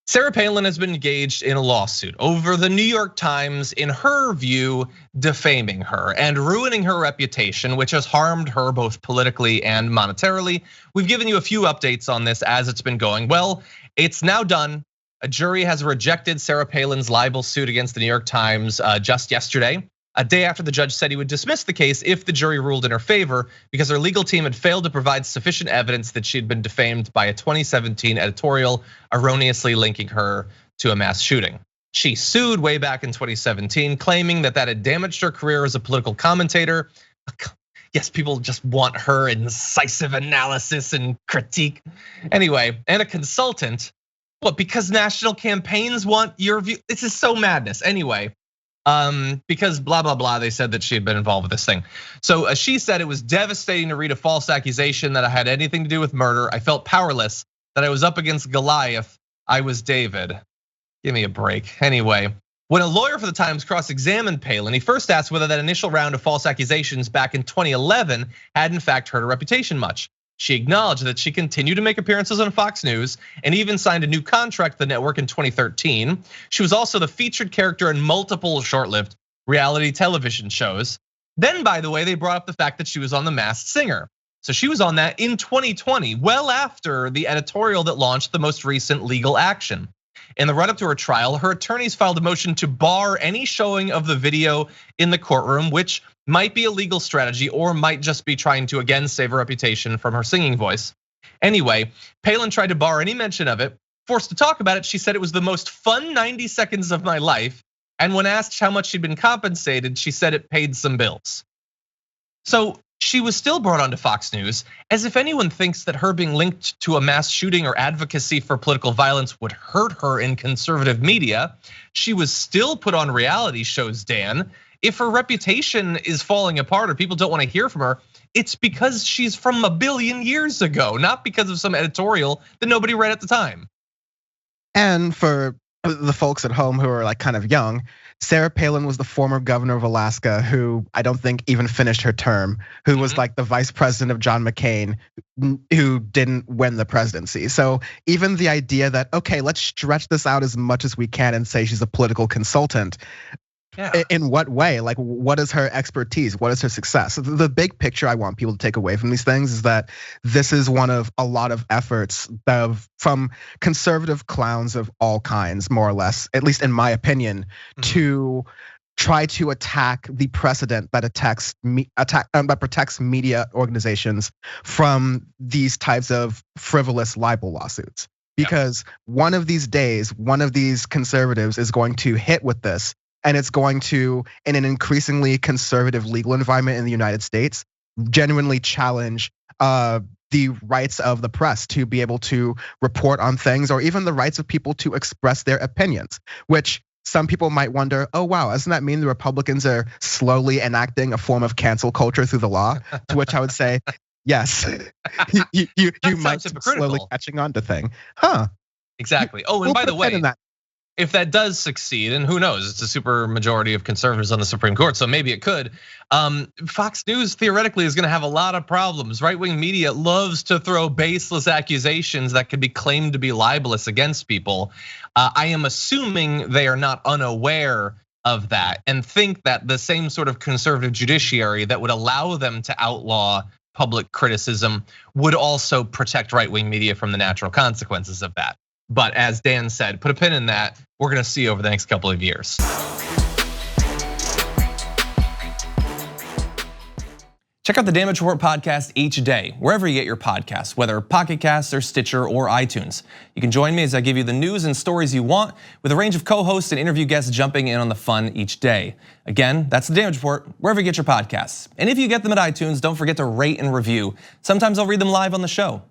Sarah Palin has been engaged in a lawsuit over the New York Times, in her view, defaming her and ruining her reputation, which has harmed her both politically and monetarily. We've given you a few updates on this as it's been going. Well, it's now done. A jury has rejected Sarah Palin's libel suit against the New York Times just yesterday, a day after the judge said he would dismiss the case if the jury ruled in her favor, because her legal team had failed to provide sufficient evidence that she had been defamed by a 2017 editorial erroneously linking her to a mass shooting. She sued way back in 2017, claiming that had damaged her career as a political commentator. Yes, people just want her incisive analysis and critique. Anyway, and a consultant. What, because national campaigns want your view? This is so madness. Anyway, because blah, blah, blah, they said that she had been involved with this thing. So she said, it was devastating to read a false accusation that I had anything to do with murder. I felt powerless, that I was up against Goliath. I was David. Give me a break. Anyway, when a lawyer for the Times cross-examined Palin, he first asked whether that initial round of false accusations back in 2011 had in fact hurt her reputation much. She acknowledged that she continued to make appearances on Fox News and even signed a new contract with the network in 2013. She was also the featured character in multiple short-lived reality television shows. Then, by the way, they brought up the fact that she was on The Masked Singer. So she was on that in 2020, well after the editorial that launched the most recent legal action. In the run-up to her trial, her attorneys filed a motion to bar any showing of the video in the courtroom, which might be a legal strategy or might just be trying to again save her reputation from her singing voice. Anyway, Palin tried to bar any mention of it. Forced to talk about it, she said it was the most fun 90 seconds of my life. And when asked how much she'd been compensated, she said it paid some bills. So she was still brought onto Fox News, as if anyone thinks that her being linked to a mass shooting or advocacy for political violence would hurt her in conservative media. She was still put on reality shows, Dan. If her reputation is falling apart or people don't want to hear from her, it's because she's from a billion years ago, not because of some editorial that nobody read at the time. And for the folks at home who are like kind of young, Sarah Palin was the former governor of Alaska who I don't think even finished her term, who was like the vice president of John McCain, who didn't win the presidency. So even the idea that, okay, let's stretch this out as much as we can and say she's a political consultant. Yeah. In what way? Like, what is her expertise? What is her success? The big picture I want people to take away from these things is that this is one of a lot of efforts from conservative clowns of all kinds, more or less, at least in my opinion, to try to attack the precedent that protects media organizations from these types of frivolous libel lawsuits. Because one of these days, one of these conservatives is going to hit with this. And it's going to, in an increasingly conservative legal environment in the United States, genuinely challenge the rights of the press to be able to report on things, or even the rights of people to express their opinions, which some people might wonder, oh wow, doesn't that mean the Republicans are slowly enacting a form of cancel culture through the law? To which I would say, yes, you might be slowly catching on to thing. Huh. Exactly. Oh, and by the way, if that does succeed, and who knows, it's a super majority of conservatives on the Supreme Court, so maybe it could. Fox News theoretically is gonna have a lot of problems. Right-wing media loves to throw baseless accusations that could be claimed to be libelous against people. I am assuming they are not unaware of that and think that the same sort of conservative judiciary that would allow them to outlaw public criticism would also protect right-wing media from the natural consequences of that. But as Dan said, put a pin in that. We're gonna see over the next couple of years. Check out the Damage Report podcast each day, wherever you get your podcasts, whether Pocket Casts or Stitcher or iTunes. You can join me as I give you the news and stories you want, with a range of co-hosts and interview guests jumping in on the fun each day. Again, that's the Damage Report, wherever you get your podcasts. And if you get them at iTunes, don't forget to rate and review. Sometimes I'll read them live on the show.